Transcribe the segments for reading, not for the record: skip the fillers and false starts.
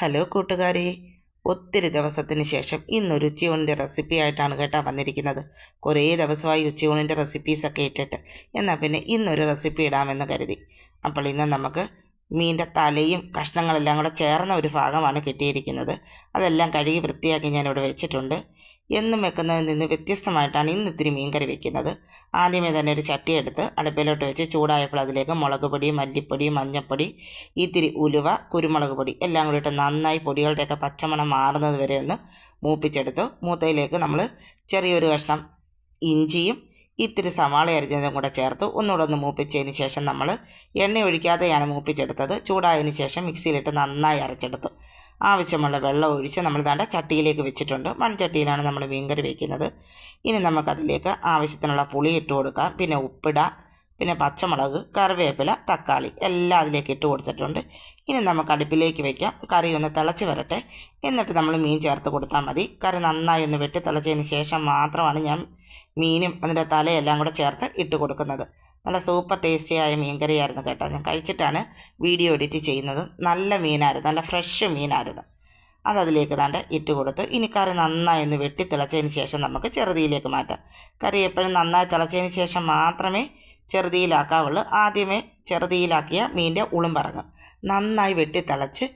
Hello കൂട്ടുകാരെ, ഒത്തിരി ദിവസത്തിന് ശേഷം ഇന്നൊരു ഉച്ചയൂണിൻ്റെ റെസിപ്പി ആയിട്ടാണ് വന്നിരിക്കുന്നത്. കുറേ ദിവസമായി ഉച്ചയൂണിൻ്റെ റെസിപ്പീസൊക്കെ ഇട്ടിട്ട്, എന്നാൽ പിന്നെ ഇന്നൊരു റെസിപ്പി ഇടാമെന്ന് കരുതി. അപ്പോൾ ഇന്ന് നമുക്ക് മീൻ്റെ തലയും കഷ്ണങ്ങളെല്ലാം കൂടെ ചേർന്ന ഒരു ഭാഗമാണ് കിട്ടിയിരിക്കുന്നത്. അതെല്ലാം കഴുകി വൃത്തിയാക്കി ഞാനിവിടെ വെച്ചിട്ടുണ്ട്. എന്നും വെക്കുന്നതിൽ നിന്ന് വ്യത്യസ്തമായിട്ടാണ് ഇന്ന് ഇത്തിരി മീൻകറി വെക്കുന്നത്. ആദ്യമേ തന്നെ ഒരു ചട്ടി എടുത്ത് അടുപ്പിലോട്ട് വെച്ച് ചൂടായപ്പോൾ അതിലേക്ക് മുളക് പൊടി, മല്ലിപ്പൊടി, മഞ്ഞൾപ്പൊടി, ഇത്തിരി ഉലുവ, കുരുമുളക് പൊടി എല്ലാം കൂടി ഇട്ട് നന്നായി പൊടികളുടെയൊക്കെ പച്ചമണം മാറുന്നത് വരെ ഒന്ന് മൂപ്പിച്ചെടുത്തു. മൂത്തയിലേക്ക് നമ്മൾ ചെറിയൊരു കഷ്ണം ഇഞ്ചിയും ഇത്തിരി സവാള അരിഞ്ഞതും കൂടെ ചേർത്ത് ഒന്നുകൂടെ ഒന്ന് മൂപ്പിച്ചതിന് ശേഷം നമ്മൾ എണ്ണ ഒഴിക്കാതെയാണ് മൂപ്പിച്ചെടുത്തത്. ചൂടായതിന് ശേഷം മിക്സിയിലിട്ട് നന്നായി അരച്ചെടുത്തു. ആവശ്യമുള്ള വെള്ളം ഒഴിച്ച് നമ്മൾ ദാണ്ട ചട്ടിയിലേക്ക് വെച്ചിട്ടുണ്ട്. മൺചട്ടിയിലാണ് നമ്മൾ മീൻകറി വയ്ക്കുന്നത്. ഇനി നമുക്കതിലേക്ക് ആവശ്യത്തിനുള്ള പുളി ഇട്ട് കൊടുക്കാം. പിന്നെ ഉപ്പിടാം. പിന്നെ പച്ചമുളക്, കറിവേപ്പില, തക്കാളി എല്ലാം അതിലേക്ക് ഇട്ട് കൊടുത്തിട്ടുണ്ട്. ഇനി നമുക്ക് അടുപ്പിലേക്ക് വയ്ക്കാം. കറി ഒന്ന് തിളച്ച് വരട്ടെ. എന്നിട്ട് നമ്മൾ മീൻ ചേർത്ത് കൊടുത്താൽ മതി. കറി നന്നായി ഒന്ന് വെട്ടി തിളച്ചതിന് ശേഷം മാത്രമാണ് ഞാൻ മീനും അതിൻ്റെ തലയെല്ലാം കൂടെ ചേർത്ത് ഇട്ട് കൊടുക്കുന്നത്. നല്ല സൂപ്പർ ടേസ്റ്റിയായ മീൻ കറിയായിരുന്നു ഞാൻ കഴിച്ചിട്ടാണ് വീഡിയോ എഡിറ്റ് ചെയ്യുന്നത്. നല്ല മീനായിരുന്നു, നല്ല ഫ്രഷ് മീനായിരുന്നു. അതതിലേക്ക് ഇട്ട് കൊടുത്തു. ഇനി കറി നന്നായി ഒന്ന് വെട്ടി തിളച്ചതിന് ശേഷം നമുക്ക് ചെറുതീയിലേക്ക് മാറ്റാം. കറി എപ്പോഴും നന്നായി തിളച്ചതിന് ശേഷം മാത്രമേ ചെറുതീയിലാക്കാവുള്ളൂ. ആദ്യമേ ചെറുതീയിലാക്കിയ മീൻ്റെ ഉളുമ്പറങ്ങും. നന്നായി വെട്ടി തിളച്ച്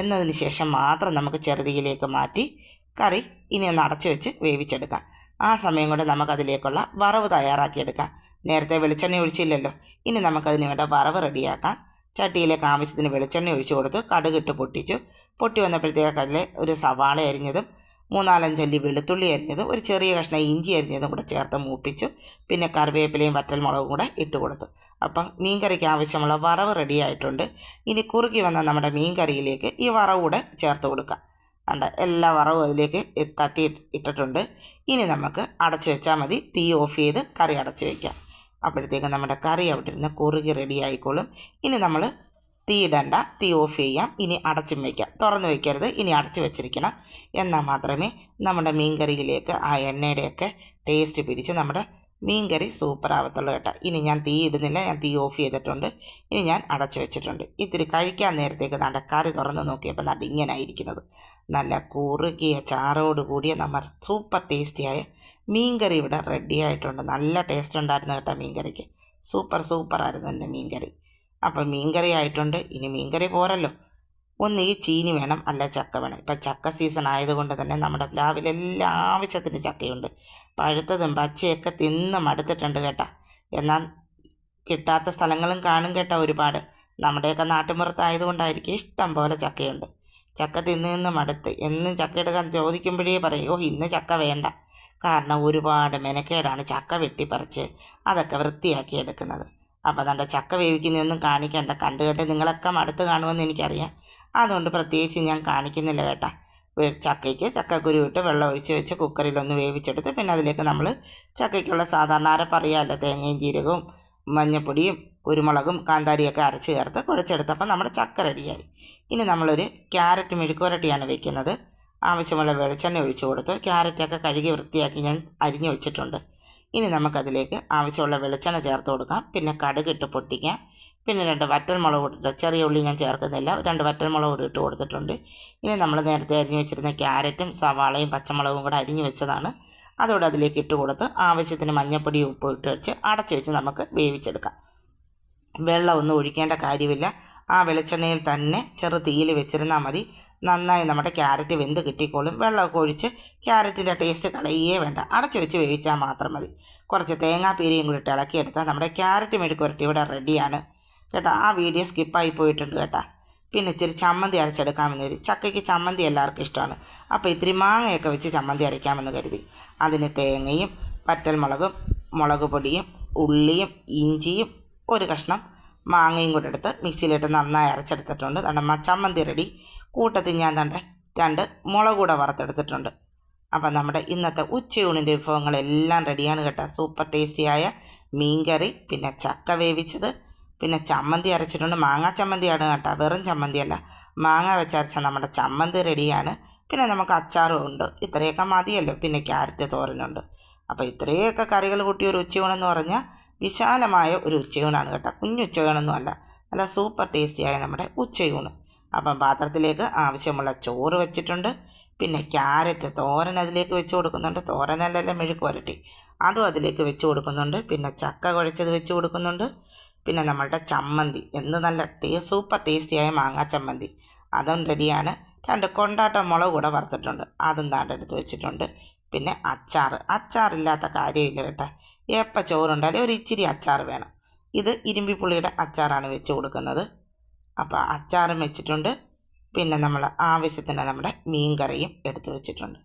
എന്നതിന് ശേഷം മാത്രം നമുക്ക് ചെറുതീയിലേക്ക് മാറ്റി കറി ഇനി ഒന്ന് അടച്ചു വെച്ച് വേവിച്ചെടുക്കാം. ആ സമയം കൊണ്ട് നമുക്കതിലേക്കുള്ള വറവ് തയ്യാറാക്കിയെടുക്കാം. നേരത്തെ വെളിച്ചെണ്ണ ഒഴിച്ചില്ലല്ലോ, ഇനി നമുക്കതിന് വേണ്ട വറവ് റെഡിയാക്കാം. ചട്ടിയിലേക്ക് ആവശ്യത്തിന് വെളിച്ചെണ്ണ ഒഴിച്ചു കൊടുത്ത് കടുകിട്ട് പൊട്ടിച്ചു. പൊട്ടി വന്നപ്പോഴത്തേക്ക് അതിൽ ഒരു സവാള അരിഞ്ഞതും 3-4 അല്ലി വെളുത്തുള്ളി അരിഞ്ഞതും ഒരു ചെറിയ കഷ്ണം ഇഞ്ചി അരിഞ്ഞതും കൂടെ ചേർത്ത് മൂപ്പിച്ചു. പിന്നെ കറിവേപ്പിലയും വറ്റൽമുളകും കൂടെ ഇട്ട് കൊടുത്തു. അപ്പം മീൻ കറിക്ക് ആവശ്യമുള്ള വറവ് റെഡിയായിട്ടുണ്ട്. ഇനി കുറുകി വന്ന നമ്മുടെ മീൻ കറിയിലേക്ക് ഈ വറവ് കൂടെ ചേർത്ത് കൊടുക്കാം. എല്ലാ വറവും അതിലേക്ക് തട്ടി ഇട്ടിട്ടുണ്ട്. ഇനി നമുക്ക് അടച്ചു വെച്ചാൽ മതി. തീ ഓഫ് ചെയ്ത് കറി അടച്ചു വയ്ക്കാം. അപ്പോഴത്തേക്ക് നമ്മുടെ കറി അവിടെ ഇരുന്ന് കുറുകി റെഡി ആയിക്കോളും. ഇനി നമ്മൾ തീ ഇടണ്ട, തീ ഓഫ് ചെയ്യാം. ഇനി അടച്ചും വയ്ക്കാം. തുറന്ന് വയ്ക്കരുത്, ഇനി അടച്ചു വെച്ചിരിക്കണം. എന്നാൽ മാത്രമേ നമ്മുടെ മീൻ കറിയിലേക്ക് ആ എണ്ണയുടെയൊക്കെ ടേസ്റ്റ് പിടിച്ച് നമ്മുടെ മീൻ കറി സൂപ്പർ ആവത്തുള്ളൂ ഇനി ഞാൻ തീ ഇടുന്നില്ല, ഞാൻ തീ ഓഫ് ചെയ്തിട്ടുണ്ട്. ഇനി ഞാൻ അടച്ചു വെച്ചിട്ടുണ്ട്. ഇത്തിരി കഴിക്കാൻ നേരത്തേക്ക് കറി തുറന്ന് നോക്കിയപ്പോൾ ഇങ്ങനെ ആയിരിക്കുന്നത്. നല്ല കുറുകിയ ചാറോട് കൂടിയ നമ്മൾ സൂപ്പർ ടേസ്റ്റിയായ മീൻ കറി ഇവിടെ റെഡി ആയിട്ടുണ്ട്. നല്ല ടേസ്റ്റ് ഉണ്ടായിരുന്നു മീൻ കറിക്ക്. സൂപ്പറായിരുന്നു എൻ്റെ മീൻ കറി. അപ്പം മീൻ കറി ആയിട്ടുണ്ട്. ഇനി മീൻ കറി പോരല്ലോ, ഈ ചീനി വേണം, അല്ല ചക്ക വേണം. ഇപ്പം ചക്ക സീസൺ ആയതുകൊണ്ട് തന്നെ നമ്മുടെ പ്ലാവിൽ എല്ലാ ആവശ്യത്തിന് ചക്കയുണ്ട്. പഴുത്തതും പച്ചയൊക്കെ തിന്ന് മടുത്തിട്ടുണ്ട് എന്നാൽ കിട്ടാത്ത സ്ഥലങ്ങളും കാണും ഒരുപാട്. നമ്മുടെയൊക്കെ നാട്ടുമ്പുറത്തായതുകൊണ്ടായിരിക്കും ഇഷ്ടം പോലെ ചക്കയുണ്ട്. ചക്ക തിന്ന് മടുത്ത് എന്നും ചക്ക എടുക്കാൻ ചോദിക്കുമ്പോഴേ പറയും, ഇന്ന് ചക്ക വേണ്ട. കാരണം ഒരുപാട് മെനക്കേടാണ് ചക്ക വെട്ടിപ്പറിച്ച് അതൊക്കെ വൃത്തിയാക്കി എടുക്കുന്നത്. അപ്പോൾ ചക്ക വേവിക്കുന്നതൊന്നും കാണിക്കണ്ട. കണ്ടുകേട്ട് നിങ്ങളൊക്കെ മടുത്ത് കാണുമെന്ന് എനിക്കറിയാം. അതുകൊണ്ട് പ്രത്യേകിച്ച് ഞാൻ കാണിക്കുന്നില്ല ചക്കയ്ക്ക് ചക്കക്കുരു ഇട്ട് വെള്ളം ഒഴിച്ച് വെച്ച് കുക്കറിലൊന്ന് വേവിച്ചെടുത്ത് പിന്നെ അതിലേക്ക് നമ്മൾ ചക്കയ്ക്കുള്ള സാധാരണ അരപ്പറിയാമല്ലോ, തേങ്ങയും ജീരകവും മഞ്ഞൾപ്പൊടിയും കുരുമുളകും കാന്താരിയൊക്കെ അരച്ച് ചേർത്ത് കുഴച്ചെടുത്തപ്പോൾ നമ്മുടെ ചക്ക റെഡിയായി. ഇനി നമ്മളൊരു ക്യാരറ്റ് മെഴുക്കുവരട്ടിയാണ് വെക്കുന്നത്. ആവശ്യമുള്ള വെളിച്ചെണ്ണ ഒഴിച്ച് കൊടുത്തു. ക്യാരറ്റൊക്കെ കഴുകി വൃത്തിയാക്കി ഞാൻ അരിഞ്ഞു വെച്ചിട്ടുണ്ട്. ഇനി നമുക്കതിലേക്ക് ആവശ്യമുള്ള വെളിച്ചെണ്ണ ചേർത്ത് കൊടുക്കാം. പിന്നെ കടുകിട്ട് പൊട്ടിക്കാം. പിന്നെ 2 വറ്റൽമുളക് ഇട്ടിട്ട്, ചെറിയ ഉള്ളി ഞാൻ ചേർക്കുന്നില്ല, 2 വറ്റൽമുളക് ഇട്ട് കൊടുത്തിട്ടുണ്ട്. ഇനി നമ്മൾ നേരത്തെ അരിഞ്ഞു വെച്ചിരുന്ന ക്യാരറ്റും സവാളയും പച്ചമുളകും കൂടെ അരിഞ്ഞു വെച്ചതാണ്. അതോടെ അതിലേക്ക് ഇട്ട് കൊടുത്ത് ആവശ്യത്തിന് മഞ്ഞൾപ്പൊടിയും ഉപ്പും ഇട്ട് വെച്ച് അടച്ചു വെച്ച് നമുക്ക് വേവിച്ചെടുക്കാം. വെള്ളമൊന്നും ഒഴിക്കേണ്ട കാര്യമില്ല. ആ വെളിച്ചെണ്ണയിൽ തന്നെ ചെറു തീയിൽ വെച്ചിരുന്നാൽ മതി. നന്നായി നമ്മുടെ ക്യാരറ്റ് വെന്ത് കിട്ടിക്കോളും. വെള്ളമൊക്കെ ഒഴിച്ച് ക്യാരറ്റിൻ്റെ ടേസ്റ്റ് കളയുകയേ വേണ്ട. അടച്ചു വെച്ച് വേവിച്ചാൽ മാത്രം മതി. കുറച്ച് തേങ്ങാപ്പീരയും കൂടി ഇട്ട് ഇളക്കിയെടുത്താൽ നമ്മുടെ ക്യാരറ്റ് മെഴുക്കുവരട്ടി ഇവിടെ റെഡിയാണ് ആ വീഡിയോ സ്കിപ്പായി പോയിട്ടുണ്ട് പിന്നെ ഇത്തിരി ചമ്മന്തി അരച്ചെടുക്കാമെന്ന് കരുതി. ചക്കയ്ക്ക് ചമ്മന്തി എല്ലാവർക്കും ഇഷ്ടമാണ്. അപ്പോൾ ഇത്തിരി മാങ്ങയൊക്കെ വെച്ച് ചമ്മന്തി അരയ്ക്കാമെന്ന് കരുതി. അതിന് തേങ്ങയും പറ്റൽമുളകും മുളക് പൊടിയും ഉള്ളിയും ഇഞ്ചിയും ഒരു കഷ്ണം മാങ്ങയും കൂടെ എടുത്ത് മിക്സിയിലിട്ട് നന്നായി അരച്ചെടുത്തിട്ടുണ്ട്. ചമ്മന്തി റെഡി. കൂട്ടത്തിൽ ഞാൻ 2 മുളക് കൂടെ വറുത്തെടുത്തിട്ടുണ്ട്. അപ്പം നമ്മുടെ ഇന്നത്തെ ഉച്ചയൂണിൻ്റെ വിഭവങ്ങളെല്ലാം റെഡിയാണ് സൂപ്പർ ടേസ്റ്റിയായ മീൻ കറി, പിന്നെ ചക്ക വേവിച്ചത്, പിന്നെ ചമ്മന്തി അരച്ചിട്ടുണ്ട്. മാങ്ങാ ചമ്മന്തിയാണ് വെറും ചമ്മന്തിയല്ല, മാങ്ങ വെച്ചരച്ച നമ്മുടെ ചമ്മന്തി റെഡിയാണ്. പിന്നെ നമുക്ക് അച്ചാറും ഉണ്ട്. ഇത്രയൊക്കെ മതിയല്ലോ. പിന്നെ ക്യാരറ്റ് തോരനുണ്ട്. അപ്പോൾ ഇത്രയൊക്കെ കറികൾ കൂട്ടിയ ഒരു ഉച്ചയൂണെന്ന് പറഞ്ഞാൽ വിശാലമായ ഒരു ഉച്ചയൂണാണ് കുഞ്ഞു ഉച്ചയൂണൊന്നും അല്ല. നല്ല സൂപ്പർ ടേസ്റ്റിയായ നമ്മുടെ ഉച്ചയൂണ്. അപ്പം പാത്രത്തിലേക്ക് ആവശ്യമുള്ള ചോറ് വെച്ചിട്ടുണ്ട്. പിന്നെ ക്യാരറ്റ് തോരൻ അതിലേക്ക് വെച്ച് കൊടുക്കുന്നുണ്ട്. തോരനല്ലല്ലോ, മെഴുക്ക് പുരട്ടി, അതും അതിലേക്ക് വെച്ച് കൊടുക്കുന്നുണ്ട്. പിന്നെ ചക്ക കുഴച്ചത് വെച്ച് കൊടുക്കുന്നുണ്ട്. പിന്നെ നമ്മളുടെ ചമ്മന്തി, എന്ത് നല്ല സൂപ്പർ ടേസ്റ്റിയായ മാങ്ങാ ചമ്മന്തി, അതും റെഡിയാണ്. 2 കൊണ്ടാട്ട മുളക് കൂടെ വറുത്തിട്ടുണ്ട്, അതും താണ്ടെടുത്ത് വെച്ചിട്ടുണ്ട്. പിന്നെ അച്ചാറില്ലാത്ത കാര്യമില്ല കേട്ടോ. എപ്പോൾ ചോറുണ്ടാലും ഒരു ഇച്ചിരി അച്ചാർ വേണം. ഇത് ഇരുമ്പിപ്പുളിയുടെ അച്ചാറാണ് വെച്ച് കൊടുക്കുന്നത്. അപ്പോൾ അച്ചാറും വെച്ചിട്ടുണ്ട്. പിന്നെ നമ്മൾ ആവശ്യത്തിന് നമ്മുടെ മീൻ കറിയും എടുത്ത് വെച്ചിട്ടുണ്ട്.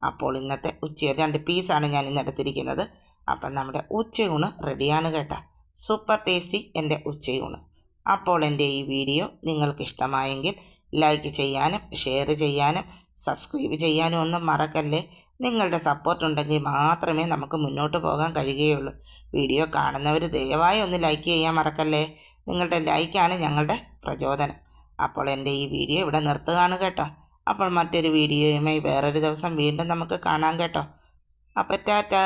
അപ്പോൾ ഇന്നത്തെ 2 പീസാണ് ഞാൻ ഇന്ന് എടുത്തിരിക്കുന്നത്. അപ്പം നമ്മുടെ ഉച്ചയൂണ് റെഡിയാണ് കേട്ടോ. സൂപ്പർ ടേസ്റ്റി എൻ്റെ ഉച്ചയൂണ്. അപ്പോൾ എൻ്റെ ഈ വീഡിയോ നിങ്ങൾക്ക് ഇഷ്ടമായെങ്കിൽ ലൈക്ക് ചെയ്യാനും ഷെയർ ചെയ്യാനും സബ്സ്ക്രൈബ് ചെയ്യാനും ഒന്നും മറക്കല്ലേ. നിങ്ങളുടെ സപ്പോർട്ട് ഉണ്ടെങ്കിൽ മാത്രമേ നമുക്ക് മുന്നോട്ട് പോകാൻ കഴിയുകയുള്ളൂ. വീഡിയോ കാണുന്നവർ ദയവായി ഒന്ന് ലൈക്ക് ചെയ്യാൻ മറക്കല്ലേ. നിങ്ങളുടെ ലൈക്കാണ് ഞങ്ങളുടെ പ്രചോദനം. അപ്പോൾ എൻ്റെ ഈ വീഡിയോ ഇവിടെ നിർത്തുകയാണ് കേട്ടോ. അപ്പോൾ മറ്റൊരു വീഡിയോയുമായി വേറൊരു ദിവസം വീണ്ടും നമുക്ക് കാണാം കേട്ടോ. അപ്പോൾ ടാറ്റാ.